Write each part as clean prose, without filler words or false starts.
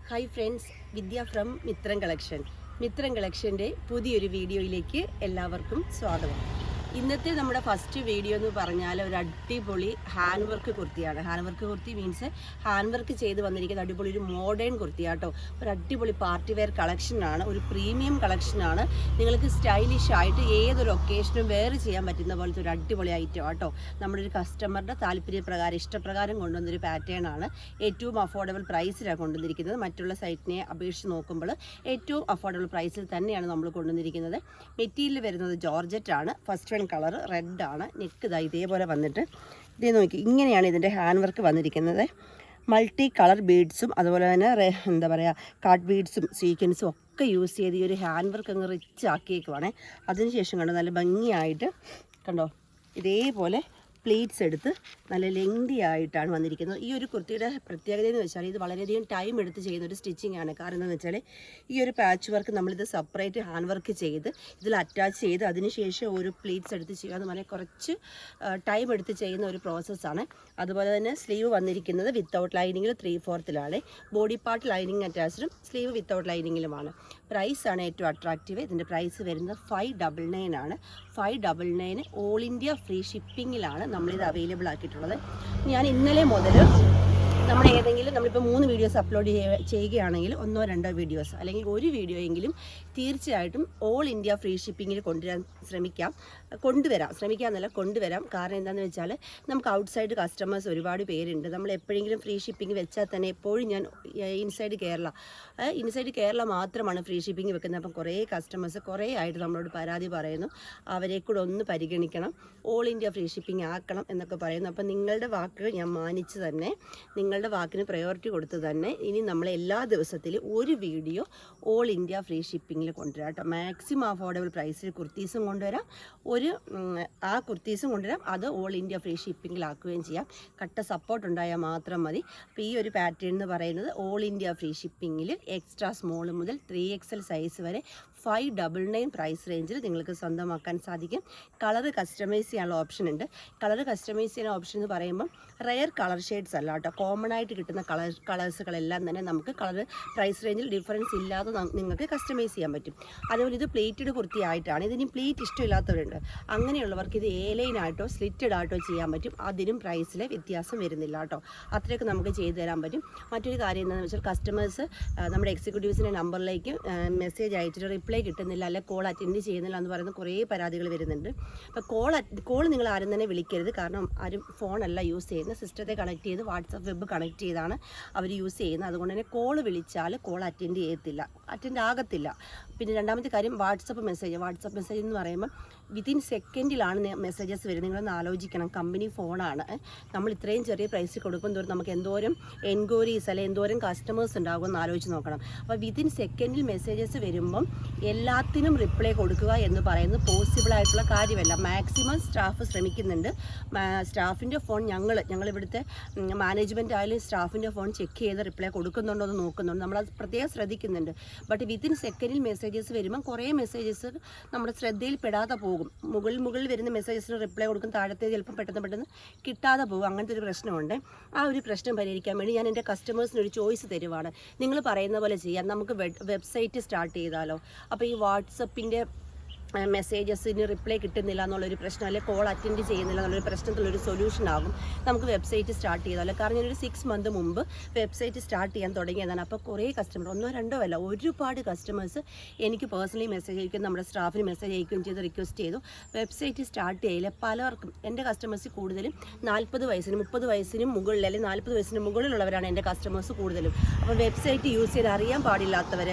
Hi friends, Vidya from Mithram collection. Mithram കളക്ഷൻ്റെ പുതിയൊരു വീഡിയോയിലേക്ക് എല്ലാവർക്കും സ്വാഗതം. ഇന്നത്തെ നമ്മുടെ ഫസ്റ്റ് വീഡിയോ എന്ന് പറഞ്ഞാൽ ഒരു അടിപൊളി ഹാൻഡ് വർക്ക് കുർത്തിയാണ്. Hand work kurti means hand work ചെയ്ത് വന്നിരിക്കുന്ന അടിപൊളി ഒരു മോഡേൺ കുർത്തിയാട്ടോ. ഒരു അടിപൊളി പാർട്ടി വെയർ കളക്ഷനാണ്, ഒരു പ്രീമിയം കളക്ഷനാണ്. നിങ്ങൾക്ക് സ്റ്റൈലിഷ് ആയിട്ട് ഏതൊരു ഒക്കേഷനും വെയർ ചെയ്യാൻ പറ്റുന്ന പോലത്തെ ഒരു അടിപൊളി ഐറ്റം ആട്ടോ. നമ്മുടെ ഒരു കസ്റ്റമറുടെ താല്പര്യപ്രകാരം ഇഷ്ടപ്രകാരം കൊണ്ടുവന്നൊരു പാറ്റേൺ ആണ്. ഏറ്റവും അഫോർഡബിൾ പ്രൈസിലാണ് കൊണ്ടുവന്നിരിക്കുന്നത്. മറ്റുള്ള സൈറ്റിനെ അപേക്ഷിച്ച് നോക്കുമ്പോൾ ഏറ്റവും അഫോർഡബിൾ പ്രൈസിൽ തന്നെയാണ് നമ്മൾ കൊണ്ടുവന്നിരിക്കുന്നത്. മെറ്റീരിയൽ വരുന്നത് ജോർജറ്റ് ആണ്. ഫസ്റ്റ് വൺ കളർ റെഡ് ആണ്. നെക്ക് ഇതാ ഇതേപോലെ വന്നിട്ട് ഇതേ നോക്കി ഇങ്ങനെയാണ് ഇതിൻ്റെ ഹാൻഡ് വർക്ക് വന്നിരിക്കുന്നത്. മൾട്ടി കളർ ബീഡ്സും അതുപോലെ തന്നെ എന്താ പറയുക കാർഡ് ബീഡ്സും സീക്വൻസും ഒക്കെ യൂസ് ചെയ്ത് ഈ ഒരു ഹാൻഡ് വർക്ക് അങ്ങ് റിച്ച് ആക്കിയേക്കുവാണേ. അതിനുശേഷം കണ്ടോ നല്ല ഭംഗിയായിട്ട് കണ്ടോ ഇതേപോലെ പ്ലേറ്റ്സ് എടുത്ത് നല്ല ലെങ്തി ആയിട്ടാണ് വന്നിരിക്കുന്നത്. ഈ ഒരു കുർത്തിയുടെ പ്രത്യേകത എന്ന് വെച്ചാൽ ഇത് വളരെയധികം ടൈം എടുത്ത് ചെയ്യുന്ന ഒരു സ്റ്റിച്ചിങ് ആണ്. കാരണം എന്താണെന്ന് വെച്ചാൽ ഈ ഒരു പാച്ച് വർക്ക് നമ്മളിത് സെപ്പറേറ്റ് ഹാൻഡ് വർക്ക് ചെയ്ത് ഇതിൽ അറ്റാച്ച് ചെയ്ത് അതിനുശേഷം ഒരു പ്ലേറ്റ്സ് എടുത്ത് ചെയ്യുക എന്ന് പറഞ്ഞാൽ കുറച്ച് ടൈം എടുത്ത് ചെയ്യുന്ന ഒരു പ്രോസസ്സാണ്. അതുപോലെ തന്നെ സ്ലീവ് വന്നിരിക്കുന്നത് വിത്തൗട്ട് ലൈനിങ്ങിൽ 3/4 ബോഡി പാർട്ട് ലൈനിങ് അറ്റാച്ച്ഡും സ്ലീവ് വിത്തൗട്ട് ലൈനിങ്ങിലുമാണ്. പ്രൈസാണ് ഏറ്റവും അട്രാക്റ്റീവ്. ഇതിൻ്റെ പ്രൈസ് വരുന്നത് 599 ആണ്. 599 ഓൾ ഇന്ത്യ ഫ്രീ ഷിപ്പിങ്ങിലാണ് നമ്മളിത് അവൈലബിൾ ആക്കിയിട്ടുള്ളത്. ഞാൻ ഇന്നലെ മുതൽ നമ്മൾ നമ്മളിപ്പോൾ 3 വീഡിയോസ് അപ്ലോഡ് ചെയ്യുകയാണെങ്കിൽ 1 or 2 വീഡിയോസ് അല്ലെങ്കിൽ ഒരു വീഡിയോ എങ്കിലും തീർച്ചയായിട്ടും ഓൾ ഇന്ത്യ ഫ്രീ ഷിപ്പിങ്ങിൽ കൊണ്ടുവരാം. കാരണം എന്താണെന്ന് വെച്ചാൽ നമുക്ക് ഔട്ട്സൈഡ് കസ്റ്റമേഴ്സ് ഒരുപാട് പേരുണ്ട്. നമ്മൾ എപ്പോഴെങ്കിലും ഫ്രീ ഷിപ്പിംഗ് വെച്ചാൽ തന്നെ എപ്പോഴും ഞാൻ ഇൻസൈഡ് കേരള മാത്രമാണ് ഫ്രീ ഷിപ്പിംഗ് വെക്കുന്നത്. അപ്പം കുറേ കസ്റ്റമേഴ്സ് കുറേ ആയിട്ട് നമ്മളോട് പരാതി പറയുന്നു, അവരെ കൂടെ ഒന്ന് പരിഗണിക്കണം, ഓൾ ഇന്ത്യ ഫ്രീ ഷിപ്പിംഗ് ആക്കണം എന്നൊക്കെ പറയുന്നു. അപ്പം നിങ്ങളുടെ വാക്കുകൾ ഞാൻ മാനിച്ച് തന്നെ, നിങ്ങളുടെ വാക്കിന് പ്രയോറിറ്റി കൊടുത്ത് തന്നെ ഇനി നമ്മൾ എല്ലാ ദിവസത്തിലും ഒരു വീഡിയോ ഓൾ ഇന്ത്യ ഫ്രീ ഷിപ്പിങ്ങിൽ കൊണ്ടുവരാം കേട്ടോ. മാക്സിമം അഫോർഡബിൾ പ്രൈസിൽ കുർത്തീസും കൊണ്ടുവരാം, കുർത്തീസും കൊണ്ടുവരാം, അത് ഓൾ ഇന്ത്യ ഫ്രീ ഷിപ്പിങ്ങിലാക്കുകയും ചെയ്യാം. കട്ട സപ്പോർട്ട് ഉണ്ടായാൽ മാത്രം മതി. അപ്പോൾ ഈ ഒരു പാറ്റേൺ എന്ന് പറയുന്നത് ഓൾ ഇന്ത്യ ഫ്രീ ഷിപ്പിങ്ങിൽ എക്സ്ട്രാ സ്മോൾ മുതൽ 3XL സൈസ് വരെ 599 പ്രൈസ് റേഞ്ചിൽ നിങ്ങൾക്ക് സ്വന്തമാക്കാൻ സാധിക്കും. കളർ കസ്റ്റമൈസ് ചെയ്യാനുള്ള ഓപ്ഷൻ ഉണ്ട്. കളർ കസ്റ്റമൈസ് ചെയ്യാനുള്ള ഓപ്ഷൻ എന്ന് പറയുമ്പോൾ റെയർ കളർ ഷെയ്ഡ്സ് അല്ല കേട്ടോ, കോമൺ ആയിട്ട് കിട്ടുന്ന കളേഴ്സുകളെല്ലാം തന്നെ നമുക്ക് കളർ പ്രൈസ് റേഞ്ചിൽ ഡിഫറൻസ് ഇല്ലാതെ നിങ്ങൾക്ക് കസ്റ്റമൈസ് ചെയ്യാൻ പറ്റും. അതുപോലെ ഇത് പ്ലേറ്റഡ് കുർത്തി ആയിട്ടാണ്. ഇതിന് പ്ലേറ്റ് ഇഷ്ടമില്ലാത്തവരുണ്ട്, അങ്ങനെയുള്ളവർക്ക് ഇത് A-line ആയിട്ടോ സ്ലിറ്റഡ് ആയിട്ടോ ചെയ്യാൻ പറ്റും. അതിനും പ്രൈസിൽ വ്യത്യാസം വരുന്നില്ല കേട്ടോ. അത്രയൊക്കെ നമുക്ക് ചെയ്തു തരാൻ പറ്റും. മറ്റൊരു കാര്യം എന്താണെന്ന് വെച്ചാൽ കസ്റ്റമേഴ്സ് നമ്മുടെ എക്സിക്യൂട്ടീവ്സിൻ്റെ നമ്പറിലേക്ക് മെസ്സേജ് അയച്ചിട്ട് റിപ്ലൈ കിട്ടുന്നില്ല, അല്ലെങ്കിൽ കോൾ അറ്റൻഡ് ചെയ്യുന്നില്ല എന്ന് പറയുന്ന കുറേ പരാതികൾ വരുന്നുണ്ട്. അപ്പോൾ കോൾ നിങ്ങൾ ആരും തന്നെ വിളിക്കരുത്. കാരണം ആരും ഫോണല്ല യൂസ് ചെയ്യുന്നത്, സിസ്റ്റത്തെ കണക്ട് ചെയ്ത് വാട്സപ്പ് വെബ് കണക്ട് ചെയ്താണ് അവർ യൂസ് ചെയ്യുന്നത്. അതുകൊണ്ട് തന്നെ കോൾ വിളിച്ചാൽ കോൾ അറ്റൻഡ് ആകത്തില്ല. പിന്നെ രണ്ടാമത്തെ കാര്യം വാട്സപ്പ് മെസ്സേജ് എന്ന് പറയുമ്പോൾ വിത്തിൻ സെക്കൻഡിലാണ് മെസ്സേജസ് വരുന്നത്. നിങ്ങളൊന്ന് ആലോചിക്കണം, കമ്പനി ഫോണാണ്. നമ്മൾ ഇത്രയും ചെറിയ പ്രൈസിൽ കൊടുക്കും തോറും നമുക്ക് എന്തോരം എൻക്വയറീസ് അല്ലെങ്കിൽ എന്തോരം കസ്റ്റമേഴ്സ് ഉണ്ടാകുമെന്ന് ആലോചിച്ച് നോക്കണം. അപ്പോൾ വിത്തിൻ സെക്കൻഡിൽ മെസ്സേജസ് വരുമ്പം എല്ലാത്തിനും റിപ്ലൈ കൊടുക്കുക എന്ന് പറയുന്നത് പോസിബിൾ ആയിട്ടുള്ള കാര്യമല്ല. മാക്സിമം സ്റ്റാഫ് ശ്രമിക്കുന്നുണ്ട്. സ്റ്റാഫിൻ്റെ ഫോൺ ഞങ്ങളിവിടുത്തെ മാനേജ്മെൻറ്റ് ആയാലും സ്റ്റാഫിൻ്റെ ഫോൺ ചെക്ക് ചെയ്ത് റിപ്ലൈ കൊടുക്കുന്നുണ്ടോ എന്ന് നോക്കുന്നുണ്ട്. നമ്മളത് പ്രത്യേകം ശ്രദ്ധിക്കുന്നുണ്ട്. ബട്ട് വിത്തിൻ സെക്കൻഡിൽ മെസ്സേജസ് വരുമ്പം കുറേ മെസ്സേജസ് നമ്മുടെ ശ്രദ്ധയിൽ പെടാതെ പോകും. മുകളിൽ വരുന്ന മെസ്സേജസിന് റിപ്ലൈ കൊടുക്കും, താഴത്തെ ചിലപ്പോൾ പെട്ടെന്ന് കിട്ടാതെ പോകും. അങ്ങനത്തെ ഒരു പ്രശ്നമുണ്ട്. ആ ഒരു പ്രശ്നം പരിഹരിക്കാൻ വേണ്ടി ഞാൻ എൻ്റെ കസ്റ്റമേഴ്സിന് ഒരു ചോയ്സ് തരുവാണ്. നിങ്ങൾ പറയുന്ന പോലെ ചെയ്യാം, നമുക്ക് വെബ്സൈറ്റ് സ്റ്റാർട്ട് ചെയ്താലോ. അപ്പോൾ ഈ വാട്സപ്പിൻ്റെ മെസ്സേജസിന് റിപ്ലൈ കിട്ടുന്നില്ല എന്നുള്ളൊരു പ്രശ്നം, അല്ലെങ്കിൽ കോൾ അറ്റൻഡ് ചെയ്യുന്നില്ല എന്നുള്ളൊരു പ്രശ്നത്തിലൊരു സൊല്യൂഷൻ ആകും. നമുക്ക് വെബ്സൈറ്റ് സ്റ്റാർട്ട് ചെയ്താലോ. കാരണം ഞാനൊരു 6 month മുമ്പ് വെബ്സൈറ്റ് സ്റ്റാർട്ട് ചെയ്യാൻ തുടങ്ങിയതാണ്. അപ്പോൾ കുറേ കസ്റ്റമർ, 1 or 2 അല്ല, ഒരുപാട് കസ്റ്റമേഴ്സ് എനിക്ക് പേഴ്സണലി മെസ്സേജ് അയക്കും, നമ്മുടെ സ്റ്റാഫിന് മെസ്സേജ് അയക്കുകയും ചെയ്ത് റിക്വസ്റ്റ് ചെയ്തു വെബ്സൈറ്റ് സ്റ്റാർട്ട് ചെയ്യില്ല. പലർക്കും എൻ്റെ കസ്റ്റമേഴ്സ് കൂടുതലും 40 വയസ്സിനും 30 വയസ്സിനും മുകളിൽ അല്ലെങ്കിൽ 40 വയസ്സിന് മുകളിലുള്ളവരാണ് എൻ്റെ കസ്റ്റമേഴ്സ് കൂടുതലും. അപ്പോൾ വെബ്സൈറ്റ് യൂസ് ചെയ്ത് അറിയാൻ പാടില്ലാത്തവർ,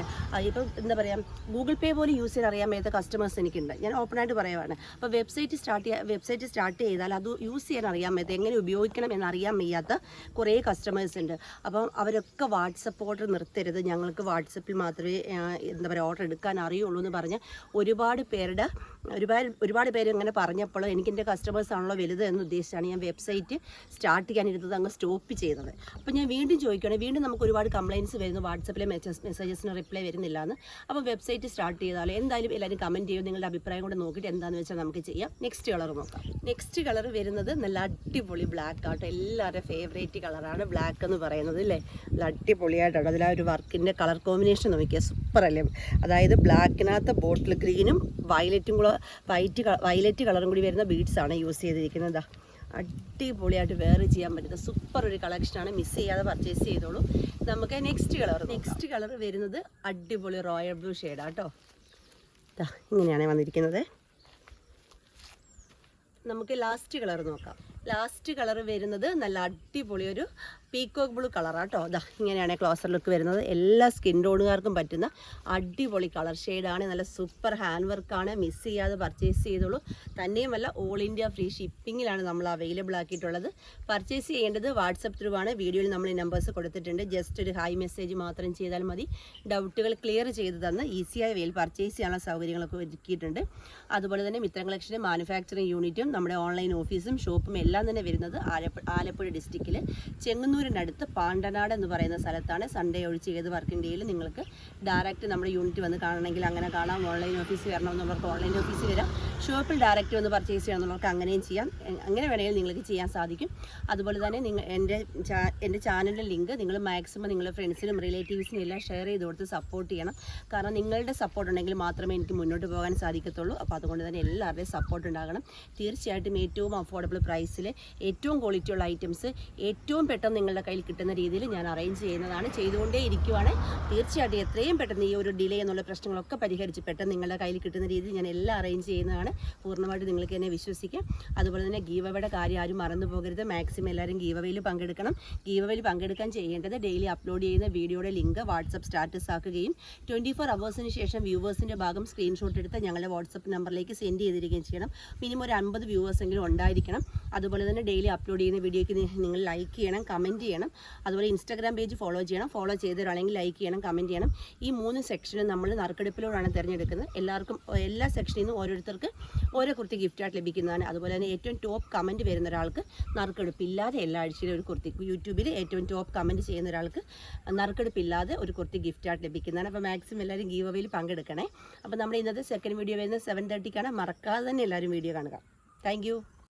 ഇപ്പം എന്താ പറയുക, ഗൂഗിൾ പേ പോലും യൂസ് ചെയ്ത് അറിയാൻ മേത്ത കസ്റ്റമേഴ്സ് എനിക്കുണ്ട്. ഞാൻ ഓപ്പണായിട്ട് പറയുവാണ്. അപ്പോൾ വെബ്സൈറ്റ് സ്റ്റാർട്ട് ചെയ്താൽ അത് യൂസ് ചെയ്യാൻ അറിയാൻ മേത്ത, എങ്ങനെ ഉപയോഗിക്കണം എന്നറിയാൻ വയ്യാത്ത കുറേ കസ്റ്റമേഴ്സ് ഉണ്ട്. അപ്പം അവരൊക്കെ വാട്സപ്പ് ഓർഡർ നിർത്തരുത്, ഞങ്ങൾക്ക് വാട്സപ്പിൽ മാത്രമേ എന്താ പറയുക ഓർഡർ എടുക്കാൻ അറിയുള്ളൂ എന്ന് പറഞ്ഞ് ഒരുപാട് പേര് ഇങ്ങനെ പറഞ്ഞപ്പോൾ എനിക്ക് എൻ്റെ കസ്റ്റമേഴ്സ് ആണല്ലോ വലുത് എന്ന് ഉദ്ദേശിച്ചാണ് ഞാൻ വെബ്സൈറ്റ് സ്റ്റാർട്ട് ചെയ്യാനിരുന്നത് അങ്ങ് സ്റ്റോപ്പ് ചെയ്തത്. അപ്പോൾ ഞാൻ വീണ്ടും ചോദിക്കുകയാണ്, വീണ്ടും നമുക്ക് ഒരുപാട് കംപ്ലയിൻറ്റ്സ് വരുന്നു, വാട്സപ്പിലെ മെസ്സേജസിന് റിപ്ലൈ വരുന്നില്ല എന്ന്. അപ്പോൾ വെബ്സൈറ്റ് സ്റ്റാർട്ട് ചെയ്താൽ എന്തായാലും എല്ലാവരും കമൻറ്റ് ചെയ്യും, നിങ്ങൾ നിങ്ങളുടെ അഭിപ്രായം കൂടെ നോക്കിയിട്ട് എന്താണെന്ന് വെച്ചാൽ നമുക്ക് ചെയ്യാം. നെക്സ്റ്റ് കളർ നോക്കാം. നെക്സ്റ്റ് കളർ വരുന്നത് നല്ല അടിപൊളി ബ്ലാക്ക് ആട്ടോ. എല്ലാവരുടെ ഫേവറേറ്റ് കളറാണ് ബ്ലാക്ക് എന്ന് പറയുന്നത് അല്ലേ. നല്ല അടിപൊളിയായിട്ടാണ്. അതിൽ ആ ഒരു വർക്കിൻ്റെ കളർ കോമ്പിനേഷൻ നോക്കിയാൽ സൂപ്പർ അല്ലേ. അതായത് ബ്ലാക്കിനകത്ത് ബോട്ടിൽ ഗ്രീനും വയലറ്റ് കളറും കൂടി വരുന്ന ബീഡ്സാണ് യൂസ് ചെയ്തിരിക്കുന്നത്. അടിപൊളിയായിട്ട് വെയർ ചെയ്യാൻ പറ്റുന്ന സൂപ്പർ ഒരു കളക്ഷനാണ്. മിസ് ചെയ്യാതെ പർച്ചേസ് ചെയ്തോളൂ. നമുക്ക് നെക്സ്റ്റ് കളർ വരുന്നത് അടിപൊളി റോയൽ ബ്ലൂ ഷെയ്ഡാട്ടോ. ഇങ്ങനെയാണ് വന്നിരിക്കുന്നത്. നമുക്ക് ലാസ്റ്റ് കളർ നോക്കാം. ലാസ്റ്റ് കളർ വരുന്നത് നല്ല അടിപൊളി ഒരു പീക്കോക്ക് ബ്ലൂ കളറാട്ടോ. ഇങ്ങനെയാണ് ക്ലോസർ ലുക്ക് വരുന്നത്. എല്ലാ സ്കിൻ ടോണുകാർക്കും പറ്റുന്ന അടിപൊളി കളർ ഷെയ്ഡാണ്. നല്ല സൂപ്പർ ഹാൻഡ് വർക്കാണ്. മിസ് ചെയ്യാതെ പർച്ചേസ് ചെയ്തോളൂ. തന്നെയുമല്ല ഓൾ ഇന്ത്യ ഫ്രീ ഷിപ്പിങ്ങിലാണ് നമ്മൾ അവൈലബിൾ ആക്കിയിട്ടുള്ളത്. പർച്ചേസ് ചെയ്യേണ്ടത് വാട്സപ്പ് ത്രൂ ആണ്. വീഡിയോയിൽ നമ്മൾ ഈ നമ്പേഴ്സ് കൊടുത്തിട്ടുണ്ട്. ജസ്റ്റ് ഒരു ഹായ് മെസ്സേജ് മാത്രം ചെയ്താൽ മതി. ഡൗട്ടുകൾ ക്ലിയർ ചെയ്ത് തന്ന് ഈസിയായ വേയിൽ പർച്ചേസ് ചെയ്യാനുള്ള സൗകര്യങ്ങളൊക്കെ ഒരുക്കിയിട്ടുണ്ട്. അതുപോലെ തന്നെ മിത്രം കളക്ഷൻ്റെ മാനുഫാക്ചറിങ് യൂണിറ്റും നമ്മുടെ ഓൺലൈൻ ഓഫീസും ഷോപ്പും എല്ലാം തന്നെ വരുന്നത് ആലപ്പുഴ ഡിസ്ട്രിക്റ്റിൽ ചെങ്ങന്നൂരിനടുത്ത് പാണ്ടനാട് എന്ന് പറയുന്ന സ്ഥലത്താണ്. സൺഡേ ഒഴിച്ച് ഏത് വർക്കിംഗ് ഡേയിൽ നിങ്ങൾക്ക് ഡയറക്റ്റ് നമ്മുടെ യൂണിറ്റ് വന്ന് കാണണമെങ്കിൽ അങ്ങനെ കാണാം. ഓൺലൈൻ ഓഫീസിൽ വരണമെന്നുള്ളവർക്ക് ഓൺലൈൻ ഓഫീസിൽ വരാം. ഷോപ്പിൽ ഡയറക്റ്റ് വന്ന് പർച്ചേസ് ചെയ്യണമെന്നുള്ളവർക്ക് അങ്ങനെയും ചെയ്യാം. അങ്ങനെ വേണമെങ്കിൽ നിങ്ങൾക്ക് ചെയ്യാൻ സാധിക്കും. അതുപോലെ തന്നെ നിങ്ങൾ എൻ്റെ ചാനലിൻ്റെ ലിങ്ക് നിങ്ങൾ മാക്സിമം നിങ്ങളുടെ ഫ്രണ്ട്സിനും റിലേറ്റീവ്സിനും എല്ലാം ഷെയർ ചെയ്ത് കൊടുത്ത് സപ്പോർട്ട് ചെയ്യണം. കാരണം നിങ്ങളുടെ സപ്പോർട്ട് ഉണ്ടെങ്കിൽ മാത്രമേ എനിക്ക് മുന്നോട്ട് പോകാൻ സാധിക്കത്തുള്ളൂ. അപ്പോൾ അതുകൊണ്ട് തന്നെ എല്ലാവരുടെയും സപ്പോർട്ട് ഉണ്ടാകണം. തീർച്ചയായിട്ടും ഏറ്റവും അഫോർഡബിൾ പ്രൈസിൽ ഏറ്റവും ക്വാളിറ്റിയുള്ള ഐറ്റംസ് ഏറ്റവും പെട്ടെന്ന് നിങ്ങളുടെ കയ്യിൽ കിട്ടുന്ന രീതിയിൽ ഞാൻ അറേഞ്ച് ചെയ്യുന്നതാണ്. ചെയ്തുകൊണ്ടേ ഇരിക്കുവാണ്. തീർച്ചയായിട്ടും എത്രയും പെട്ടെന്ന് ഈ ഒരു ഡിലേ എന്നുള്ള പ്രശ്നങ്ങളൊക്കെ പരിഹരിച്ച് പെട്ടെന്ന് നിങ്ങളുടെ കയ്യിൽ കിട്ടുന്ന രീതിയിൽ ഞാൻ എല്ലാം അറേഞ്ച് ചെയ്യുന്നതാണ്. പൂർണ്ണമായിട്ട് നിങ്ങൾക്ക് എന്നെ വിശ്വസിക്കാം. അതുപോലെ തന്നെ ഗീവ് അവയുടെ കാര്യം ആരും മറന്നു പോകരുത്. മാക്സിമം എല്ലാവരും ഗീവ് അവയിൽ പങ്കെടുക്കണം. ഗീവ് അവയിൽ പങ്കെടുക്കാൻ ചെയ്യേണ്ടത് ഡെയിലി അപ്ലോഡ് ചെയ്യുന്ന വീഡിയോയുടെ ലിങ്ക് വാട്സപ്പ് സ്റ്റാറ്റസ് ആക്കുകയും 24 അവേഴ്സിന് ശേഷം വ്യൂവേഴ്സിൻ്റെ ഭാഗം സ്ക്രീൻഷോട്ട് എടുത്ത് ഞങ്ങളുടെ വാട്സപ്പ് നമ്പറിലേക്ക് സെൻഡ് ചെയ്തിരിക്കുകയും ചെയ്യണം. മിനിമം ഒരു 50 വ്യൂവേഴ്സെങ്കിലും ഉണ്ടായിരിക്കണം. അതുപോലെ തന്നെ ഡെയിലി അപ്ലോഡ് ചെയ്യുന്ന വീഡിയോയ്ക്ക് നിങ്ങൾ ലൈക്ക് ചെയ്യണം, കമൻറ്റ് ചെയ്യണം. അതുപോലെ ഇൻസ്റ്റാഗ്രാം പേജ് ഫോളോ ചെയ്യണം. ഫോളോ ചെയ്തൊരാളെങ്കിൽ ലൈക്ക് ചെയ്യണം, കമൻറ്റ് ചെയ്യണം. ഈ 3 സെക്ഷനും നമ്മൾ നറുക്കെടുപ്പിലൂടെയാണ് തിരഞ്ഞെടുക്കുന്നത്. എല്ലാ സെക്ഷനിൽ നിന്നും ഓരോരുത്തർക്ക് ഓരോ കുർത്തി ഗിഫ്റ്റായിട്ട് ലഭിക്കുന്നതാണ്. അതുപോലെ തന്നെ ഏറ്റവും ടോപ്പ് കമൻറ്റ് വരുന്ന ഒരാൾക്ക് നറുക്കെടുപ്പില്ലാതെ എല്ലാ ആഴ്ചയിലും ഒരു കുർത്തി, യൂട്യൂബിൽ ഏറ്റവും ടോപ്പ് കമൻറ്റ് ചെയ്യുന്ന ഒരാൾക്ക് നറുക്കെടുപ്പില്ലാതെ ഒരു കുർത്തി ഗിഫ്റ്റായിട്ട് ലഭിക്കുന്നതാണ്. അപ്പോൾ മാക്സിമം എല്ലാവരും ഗീവ് അവയിൽ പങ്കെടുക്കണേ. അപ്പോൾ നമ്മുടെ ഇന്നത്തെ സെക്കൻഡ് വീഡിയോ വരുന്നത് 7:30ക്കാണ്. മറക്കാതെ തന്നെ എല്ലാവരും വീഡിയോ കാണുക. താങ്ക്